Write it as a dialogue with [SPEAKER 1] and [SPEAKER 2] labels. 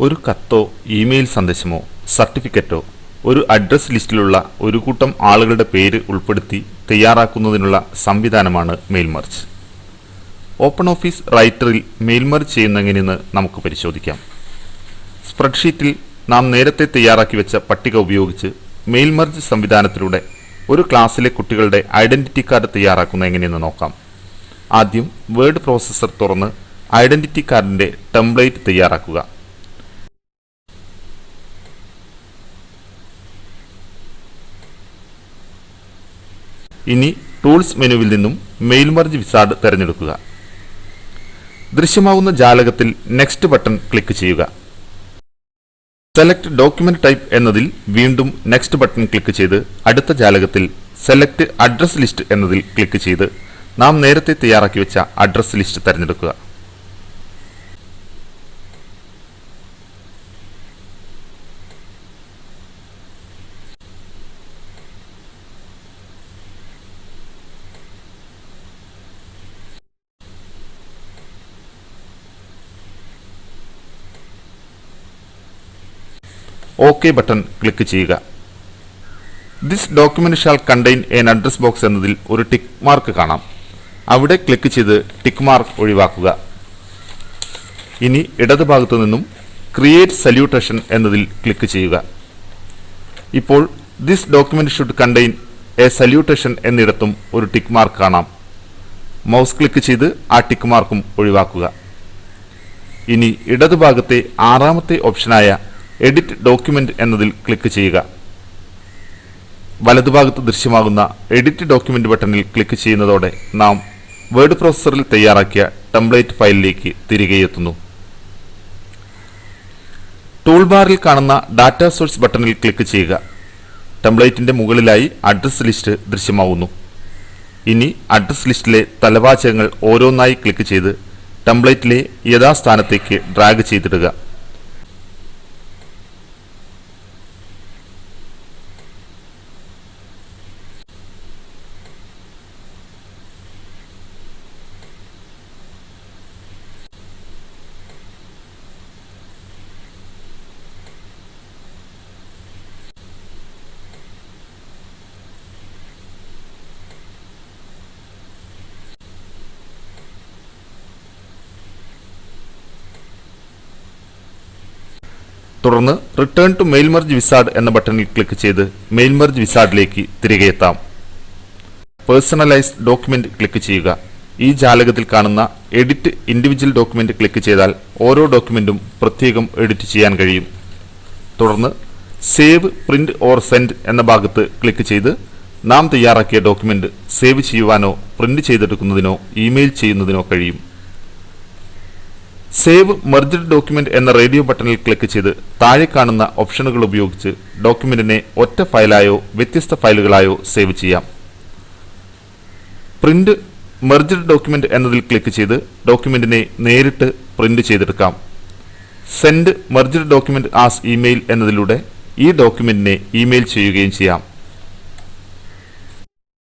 [SPEAKER 1] ഒരു കത്തോ ഇമെയിൽ സന്ദേശമോ സർട്ടിഫിക്കറ്റോ ഒരു അഡ്രസ് ലിസ്റ്റിലുള്ള ഒരു കൂട്ടം ആളുകളുടെ പേര് ഉൾപ്പെടുത്തി തയ്യാറാക്കുന്നതിനുള്ള സംവിധാനമാണ് മെയിൽ മെർജ്. ഓപ്പൺ ഓഫീസ് റൈറ്ററിൽ മെയിൽ മെർജ് ചെയ്യുന്നതെങ്ങനെയെന്ന് നമുക്ക് പരിശോധിക്കാം. സ്പ്രെഡ്ഷീറ്റിൽ നാം നേരത്തെ തയ്യാറാക്കി വെച്ച പട്ടിക ഉപയോഗിച്ച് മെയിൽ മെർജ് സംവിധാനത്തിലൂടെ ഒരു ക്ലാസ്സിലെ കുട്ടികളുടെ ഐഡന്റിറ്റി കാർഡ് തയ്യാറാക്കുന്നത് എങ്ങനെയെന്ന് നോക്കാം. ആദ്യം വേർഡ് പ്രോസസ്സർ തുറന്ന് ഐഡന്റിറ്റി കാർഡിന്റെ ടെംപ്ലേറ്റ് തയ്യാറാക്കുക. ഇനി ടൂൾസ് മെനുവിൽ നിന്നും മെയിൽ മെർജ് വിസാർഡ് തിരഞ്ഞെടുക്കുക. ദൃശ്യമാകുന്ന ജാലകത്തിൽ നെക്സ്റ്റ് ബട്ടൺ ക്ലിക്ക് ചെയ്യുക. സെലക്ട് ഡോക്യുമെന്റ് ടൈപ്പ് എന്നതിൽ വീണ്ടും നെക്സ്റ്റ് ബട്ടൺ ക്ലിക്ക് ചെയ്ത് അടുത്ത ജാലകത്തിൽ സെലക്ട് അഡ്രസ് ലിസ്റ്റ് എന്നതിൽ ക്ലിക്ക് ചെയ്ത് നാം നേരത്തെ തയ്യാറാക്കി വെച്ച അഡ്രസ് ലിസ്റ്റ് തിരഞ്ഞെടുക്കുക. ഓക്കെ ബട്ടൺ ക്ലിക്ക് ചെയ്യുക. This document shall contain N address box എന്നതിൽ ഒരു ടിക്ക് മാർക്ക് കാണാം. അവിടെ ക്ലിക്ക് ചെയ്ത് ടിക്ക് മാർക്ക് ഒഴിവാക്കുക. ഇനി ഇടതുഭാഗത്തു നിന്നും ക്രിയേറ്റ് സല്യൂട്ടേഷൻ എന്നതിൽ ക്ലിക്ക് ചെയ്യുക. ഇപ്പോൾ this document should contain a salutation എന്നിടത്തും ഒരു ടിക്ക് മാർക്ക് കാണാം. മൗസ് ക്ലിക്ക് ചെയ്ത് ആ ടിക്ക് മാർക്കും ഒഴിവാക്കുക. ഇനി ഇടതുഭാഗത്തെ ആറാമത്തെ ഓപ്ഷനായ എഡിറ്റ് ഡോക്യുമെന്റ് എന്നതിൽ ക്ലിക്ക് ചെയ്യുക. വലതുഭാഗത്ത് ദൃശ്യമാകുന്ന എഡിറ്റ് ഡോക്യുമെന്റ് ബട്ടണിൽ ക്ലിക്ക് ചെയ്യുന്നതോടെ നാം വേർഡ് പ്രോസസ്സറിൽ തയ്യാറാക്കിയ ടെംപ്ലേറ്റ് ഫയലിലേക്ക് തിരികെ എത്തുന്നു. ടൂൾ ബാറിൽ കാണുന്ന ഡാറ്റ സോഴ്സ് ബട്ടണിൽ ക്ലിക്ക് ചെയ്യുക. ടെംപ്ലേറ്റിന്റെ മുകളിലായി അഡ്രസ് ലിസ്റ്റ് ദൃശ്യമാവുന്നു. ഇനി അഡ്രസ് ലിസ്റ്റിലെ തലവാചകങ്ങൾ ഓരോന്നായി ക്ലിക്ക് ചെയ്ത് ടെംപ്ലേറ്റിലെ യഥാസ്ഥാനത്തേക്ക് ഡ്രാഗ് ചെയ്തിടുക. തുടർന്ന് return to mail merge wizard എന്ന ബട്ടണിൽ ക്ലിക്ക് ചെയ്ത് മെയിൽ മെർജ് വിസാർഡിലേക്ക് തിരികെ എത്താം. പേഴ്സണലൈസ്ഡ് ഡോക്യുമെന്റ് ക്ലിക്ക് ചെയ്യുക. ഈ ജാലകത്തിൽ കാണുന്ന എഡിറ്റ് ഇൻഡിവിജ്വൽ ഡോക്യുമെന്റ് ക്ലിക്ക് ചെയ്താൽ ഓരോ ഡോക്യുമെന്റും പ്രത്യേകം എഡിറ്റ് ചെയ്യാൻ കഴിയും. തുടർന്ന് സേവ്, പ്രിന്റ് ഓർ സെൻഡ് എന്ന ഭാഗത്ത് ക്ലിക്ക് ചെയ്ത് നാം തയ്യാറാക്കിയ ഡോക്യുമെന്റ് സേവ് ചെയ്യുവാനോ പ്രിന്റ് ചെയ്തെടുക്കുന്നതിനോ ഇമെയിൽ ചെയ്യുന്നതിനോ കഴിയും. സേവ് മെർജ്ഡ് ഡോക്യുമെന്റ് എന്ന റേഡിയോ ബട്ടണിൽ ക്ലിക്ക് ചെയ്ത് താഴെ കാണുന്ന ഓപ്ഷനുകൾ ഉപയോഗിച്ച് ഡോക്യുമെന്റിനെ ഒറ്റ ഫയലായോ വ്യത്യസ്ത ഫയലുകളായോ സേവ് ചെയ്യാം. പ്രിന്റ് മെർജ്ഡ് ഡോക്യുമെന്റ് എന്നതിൽ ക്ലിക്ക് ചെയ്ത് ഡോക്യുമെന്റിനെ നേരിട്ട് പ്രിന്റ് ചെയ്തെടുക്കാം. Send merged document as email എന്നതിലൂടെ ഈ ഡോക്യുമെന്റിനെ ഇമെയിൽ ചെയ്യുകയും ചെയ്യാം.